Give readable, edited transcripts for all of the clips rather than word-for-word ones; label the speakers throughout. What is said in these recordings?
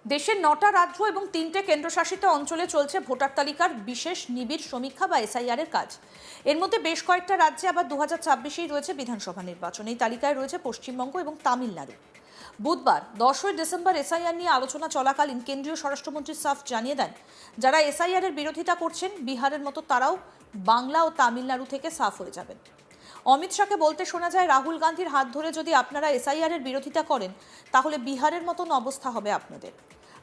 Speaker 1: দেশের 9টা রাজ্য এবং 3টে কেন্দ্রশাসিত অঞ্চলে চলছে ভোটার তালিকার বিশেষ নিবিড় সমীক্ষা বা এসআইআর এর কাজ। এর মধ্যে বেশ কয়েকটা রাজ্যে আবার 2026-এই রয়েছে বিধানসভা নির্বাচন। এই তালিকায় রয়েছে পশ্চিমবঙ্গ এবং তামিলনাড়ু। বুধবার 10ই ডিসেম্বর এসআইআর নিয়ে আলোচনা চলাকালীন কেন্দ্রীয় স্বরাষ্ট্রমন্ত্রী সাফ জানিয়ে দেন, যারা এসআইআর এর বিরোধিতা করছেন বিহারের মতো তারাও বাংলা ও তামিলনাড়ু থেকে সাফ হয়ে যাবেন। অমিত শাহকে বলতে শোনা যায়, রাহুল গান্ধীর হাত ধরে যদি আপনারা এসআইআর এর বিরোধিতা করেন তাহলে বিহারের মতন অবস্থা হবে আপনাদের,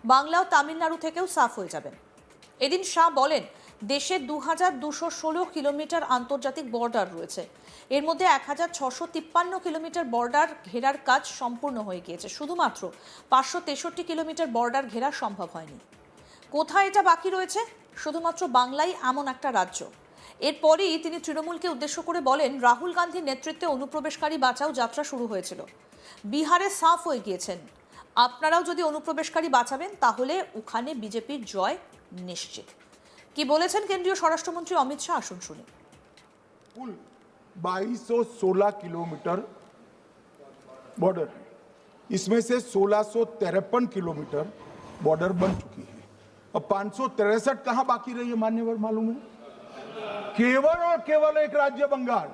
Speaker 1: বাংলা ও তামিলনাড়ু থেকেও সাফ হয়ে যাবেন। এদিন শাহ বলেন, দেশে 2216 কিলোমিটার আন্তর্জাতিক বর্ডার রয়েছে। এর মধ্যে 1653 কিলোমিটার বর্ডার ঘেরার কাজ সম্পূর্ণ হয়ে গিয়েছে। শুধুমাত্র 563 কিলোমিটার বর্ডার ঘেরা সম্ভব হয়নি। কোথায় এটা বাকি রয়েছে? শুধুমাত্র বাংলাই এমন একটা রাজ্য। এরপরই তিনি তৃণমূলকে উদ্দেশ্য করে বলেন, রাহুল গান্ধীর নেতৃত্বে অনুপ্রবেশকারী বাঁচাও যাত্রা শুরু হয়েছিল, বিহারে সাফ হয়ে গিয়েছেন। আপনারাও যদি অনুপ্রবেশকারী বাঁচাবেন তাহলে ওখানে বিজেপির জয় নিশ্চিত। কি বলেছেন কেন্দ্রীয় স্বরাষ্ট্রমন্ত্রী অমিত শাহ, আসুন শুনি।
Speaker 2: कुल 2216 किलोमीटर बॉर्डर है। इसमें से 1653 किलोमीटर बॉर्डर बन चुकी है। अब 563 कहां बाकी रही है मान्यवर मालूम है? केवल और केवल एक राज्य बंगाल।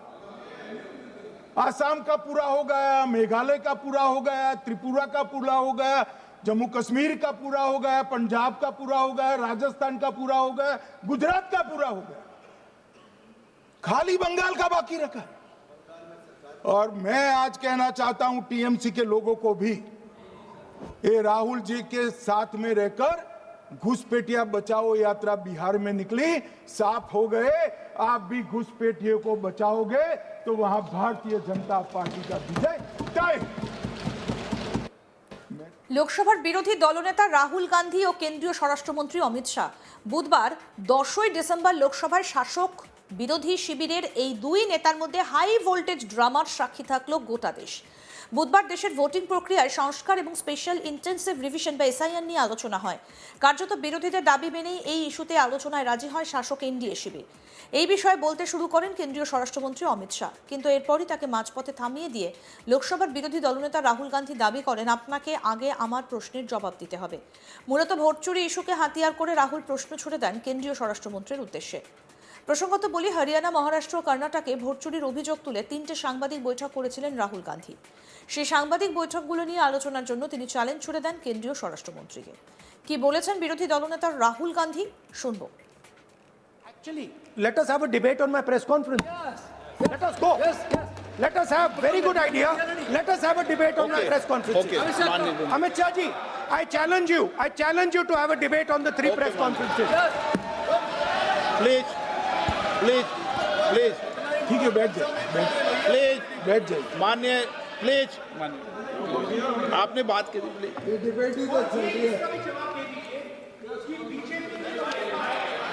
Speaker 2: आसाम का पूरा हो गया, मेघालय का पूरा हो गया, त्रिपुरा का पूरा हो गया, जम्मू कश्मीर का पूरा हो गया, पंजाब का पूरा हो गया, राजस्थान का पूरा हो गया, गुजरात का पूरा हो गया, खाली बंगाल का बाकी रखा। और मैं आज कहना चाहता हूं टीएमसी के लोगों को भी, ये राहुल जी के साथ में रहकर घुसपैठिया बचाओ यात्रा बिहार में निकली, साफ हो गए। आप भी घुसपैठियों को बचाओगे तो वहां भारतीय जनता पार्टी का विजय तय।
Speaker 1: লোকসভার বিরোধী দলনেতা রাহুল গান্ধী ও কেন্দ্রীয় স্বরাষ্ট্রমন্ত্রী অমিত শাহ বুধবার 10ই ডিসেম্বর লোকসভায় শাসক বিরোধী শিবিরের এই দুই নেতার মধ্যে হাই ভোল্টেজ ড্রামার সাক্ষী থাকলো গোটা দেশ। বুধবার দেশের ভোটিং প্রক্রিয়ায় সংস্কার এবং স্পেশাল ইন্টেন্সিভ রিভিশন বা এসআইআর নিয়ে আলোচনা হয়। কার্যত বিরোধীদের দাবি মেনেই এই ইস্যুতে আলোচনায় রাজি হয় শাসক এনডিএ শিবির। এই বিষয়ে বলতে শুরু করেন কেন্দ্রীয় স্বরাষ্ট্রমন্ত্রী অমিত শাহ, কিন্তু এরপরই তাকে মাঝপথে থামিয়ে দিয়ে লোকসভার বিরোধী দলনেতা রাহুল গান্ধী দাবি করেন, আপনাকে আগে আমার প্রশ্নের জবাব দিতে হবে। মূলত ভোট চুরি ইস্যুকে হাতিয়ার করে রাহুল প্রশ্ন ছুড়ে দেন কেন্দ্রীয় স্বরাষ্ট্রমন্ত্রীর উদ্দেশ্যে। প্রসঙ্গত বলি, হরিয়ানা, মহারাষ্ট্র ও কর্ণাটকে ভোট চুরির অভিযোগ তুলে 3টে সাংবাদিক বৈঠক করেছিলেন রাহুল গান্ধী। সেই সাংবাদিক বৈঠকগুলো নিয়ে আলোচনার জন্য তিনি চ্যালেঞ্জ ছুড়ে দেন কেন্দ্রীয় স্বরাষ্ট্রমন্ত্রীকে। কি বলেছেন বিরোধী দলনেতা রাহুল গান্ধী, শুনবো।
Speaker 3: Actually, let us have a debate on my press conference. Yes. Let us go. Yes. Let us have very good idea. Let us have a debate on my press conference.
Speaker 4: Okay.
Speaker 3: Amit Shah ji, I challenge you. I challenge you to have a debate on the three press conferences. Yes.
Speaker 4: Please please please
Speaker 2: ठीक है, बैठ जाइए,
Speaker 4: please
Speaker 2: बैठ जाइए।
Speaker 4: माननीय please माननीय आपने बात करी प्लीज।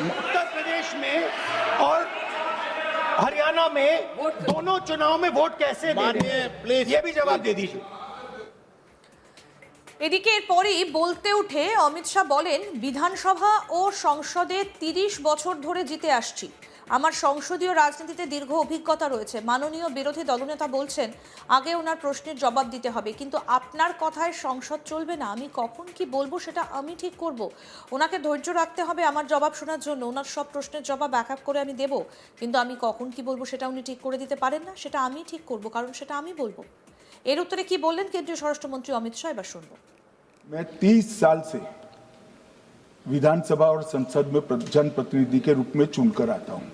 Speaker 3: उत्तर प्रदेश में और हरियाणा में दोनों चुनाव में वोट कैसे दे रहे
Speaker 4: माननीय
Speaker 3: हैं?
Speaker 4: प्लीज
Speaker 3: ये भी जवाब दे दीजिए।
Speaker 1: এদিকে এরপরই বলতে উঠে অমিত শাহ বলেন, বিধানসভা ও সংসদে 30 বছর ধরে জিতে আসছি, আমার সংসদীয় রাজনীতিতে দীর্ঘ অভিজ্ঞতা রয়েছে। মাননীয় বিরোধী দলনেতা বলছেন আগে ওনার প্রশ্নের জবাব দিতে হবে, কিন্তু আপনার কথায় সংসদ চলবে না। আমি কখন কি বলবো সেটা আমি ঠিক করব। ওনাকে ধৈর্য রাখতে হবে আমার জবাব শোনার জন্য। ওনার সব প্রশ্নের জবাব এক এক করে আমি দেব, কিন্তু আমি কখন কি বলবো সেটা উনি ঠিক করে দিতে পারেন না। সেটা আমি ঠিক করব, কারণ সেটা আমি বলবো। এর উত্তরে কি বললেন কেন্দ্রীয় স্বরাষ্ট্রমন্ত্রী অমিত শাহ, এবার শুনবো।
Speaker 2: मैं 30 साल से विधानसभा और संसद में जनप्रतिनिधि के रूप में चुनकर आता हूं।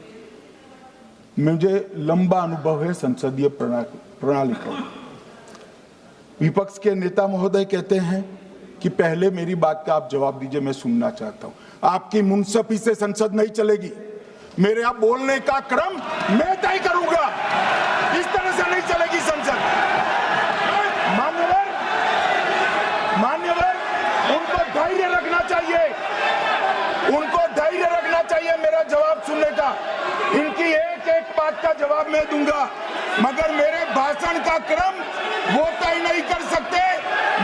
Speaker 2: मुझे लंबा अनुभव है संसदीय प्रणाली का। विपक्ष के नेता महोदय कहते हैं कि पहले मेरी बात का आप जवाब दीजिए, मैं सुनना चाहता हूं। आपकी मुंसफी से संसद नहीं चलेगी। मेरे आप बोलने का क्रम मैं तय करूंगा। इस तरह से नहीं चलेगी संसद। मान्यवर, उनको धैर्य रखना चाहिए, उनको धैर्य रखना चाहिए मेरा जवाब सुनने का। इनकी एक एक बात का जवाब मैं दूंगा, मगर मेरे भाषण का क्रम वो तय नहीं कर सकते,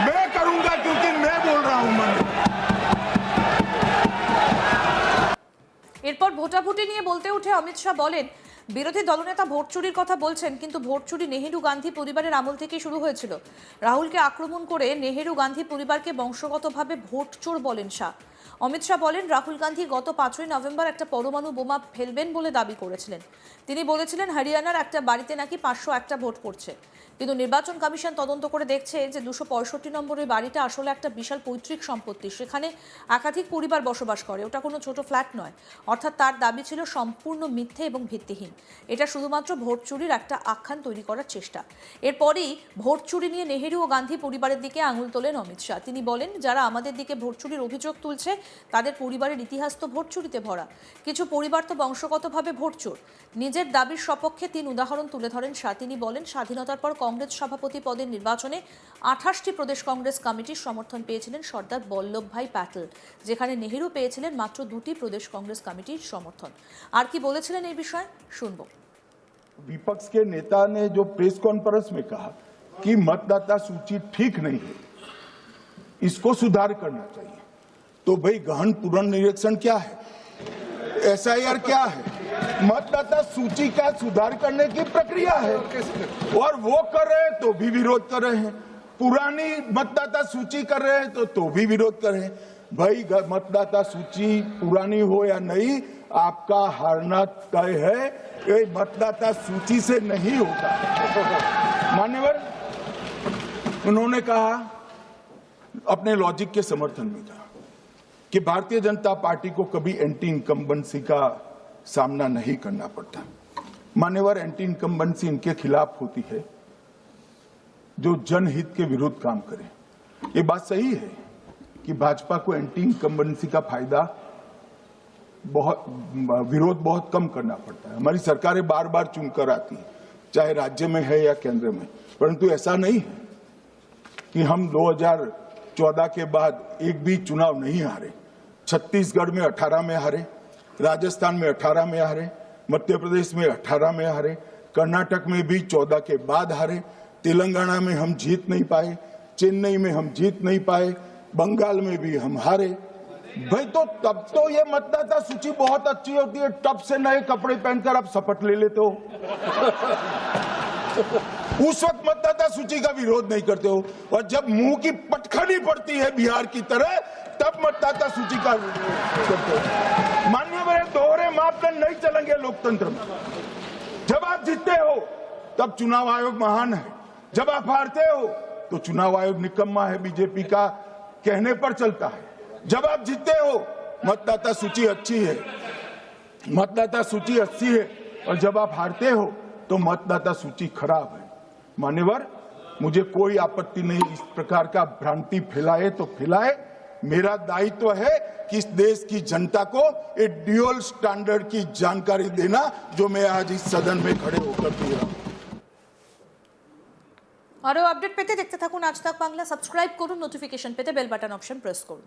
Speaker 2: मैं करूंगा, क्योंकि मैं बोल रहा हूं।
Speaker 1: এরপর ভোটাভুটি নিয়ে বলতে উঠে অমিত শাহ বলেন, বিরোধী দলনেতা ভোট চুরির কথা বলছেন, কিন্তু ভোট চুরি নেহেরু গান্ধী পরিবারের আমল থেকেই শুরু হয়েছিল। রাহুলকে আক্রমণ করে নেহেরু গান্ধী পরিবারকে বংশগতভাবে ভোট চোর বলেন শাহ। অমিত শাহ বলেন, রাহুল গান্ধী গত 5ই নভেম্বর একটা পরমাণু বোমা ফেলবেন বলে দাবি করেছিলেন। তিনি বলেছিলেন হরিয়ানার একটা বাড়িতে নাকি 501টা ভোট পড়ছে, কিন্তু নির্বাচন কমিশন তদন্ত করে দেখছে যে 265 নম্বরের বাড়িটা আসলে একটা বিশাল পৈতৃক সম্পত্তি, সেখানে একাধিক পরিবার বসবাস করে, ওটা কোনো ছোট ফ্ল্যাট নয়। অর্থাৎ তার দাবি ছিল সম্পূর্ণ মিথ্যে এবং ভিত্তিহীন। এটা শুধুমাত্র ভোট চুরির একটা আখ্যান তৈরি করার চেষ্টা। এরপরই ভোট চুরি নিয়ে নেহেরু ও গান্ধী পরিবারের দিকে আঙুল তোলেন অমিত শাহ। তিনি বলেন, যারা আমাদের দিকে ভোট চুরির অভিযোগ তুলছে তাদের পরিবারের ইতিহাস তো ভোট চুরিতে ভরা, কিছু পরিবার তো বংশগতভাবে ভোট চোর। নিজের দাবির সপক্ষে 3 উদাহরণ তুলে ধরেন শাহ। তিনি বলেন, স্বাধীনতার পর কংগ্রেস সভাপতি পদের নির্বাচনে 28টি প্রদেশ কংগ্রেস কমিটির সমর্থন পেয়েছিলেন সর্দার বল্লভভাই প্যাটেল, যেখানে নেহেরু পেয়েছিলেন মাত্র 2টি প্রদেশ কংগ্রেস কমিটির সমর্থন। আর কি বলেছিলেন এই বিষয়ে শুনব।
Speaker 2: विपक्ष के नेता ने जो प्रेस कॉन्फ्रेंस में कहा कि मतदाता सूची ठीक नहीं है, इसको सुधार करना चाहिए, तो भाई गहन पुनर्निरीक्षण क्या है, एसआईआर क्या है, मतदाता सूची का सुधार करने की प्रक्रिया है, और वो कर रहे हैं तो भी विरोध कर रहे हैं, पुरानी मतदाता सूची कर रहे हैं तो भी विरोध कर रहे हैं। भाई मतदाता सूची पुरानी हो या नहीं, आपका हारना तय है, ये मतदाता सूची से नहीं होगा। मान्यवर, उन्होंने कहा, अपने लॉजिक के समर्थन में कहा कि भारतीय जनता पार्टी को कभी एंटी इनकम्बेंसी का सामना नहीं करना पड़ता। मान्यवर, एंटी इनकम्बेंसी इनके खिलाफ होती है जो जनहित के विरुद्ध काम करे। ये बात सही है कि भाजपा को एंटी इनकम्बेंसी का फायदा विरोध बहुत कम करना पड़ता है। हमारी सरकारें बार बार चुनकर आती है, चाहे राज्य में है या केंद्र में, परंतु ऐसा नहीं है कि हम 2014 के बाद एक भी चुनाव नहीं हारे। छत्तीसगढ़ में 18 में हारे, राजस्थान में 18 में हारे, मध्य प्रदेश में 18 में हारे, कर्नाटक में भी 14 के बाद हारे, तेलंगाना में हम जीत नहीं पाए, चेन्नई में हम जीत नहीं पाए, बंगाल में भी हम हारे। भाई तो तब तो ये मतदाता सूची बहुत अच्छी होती है, टब से नए कपड़े पहनकर आप शपथ ले लेते हो। उस वक्त मतदाता सूची का विरोध नहीं करते हो, और जब मुंह की पटखनी पड़ती है बिहार की तरह, तब मतदाता सूची का विरोध करते हो। माननीय मेरे दोहरे मापदंड नहीं चलेंगे लोकतंत्र में। जब आप जीतते हो तब चुनाव आयोग महान है, जब आप हारते हो तो चुनाव आयोग निकम्मा है, बीजेपी का कहने पर चलता है। जब आप जीतते हो मतदाता सूची अच्छी है, मतदाता सूची अच्छी है, और जब आप हारते हो तो मतदाता सूची खराब है। मान्यवर, मुझे कोई आपत्ति नहीं, इस प्रकार का भ्रांति फैलाए तो फैलाए। मेरा दायित्व है कि इस देश की जनता को एक ड्यूअल स्टैंडर्ड की जानकारी देना, जो मैं आज इस सदन में खड़े होकर दे रहा हूं।
Speaker 1: আরও আপডেট পেতে দেখতে থাকুন আজ তাক বাংলা। সাবস্ক্রাইব করুন, নোটিফিকেশন পেতে বেল বাটন অপশন প্রেস করুন।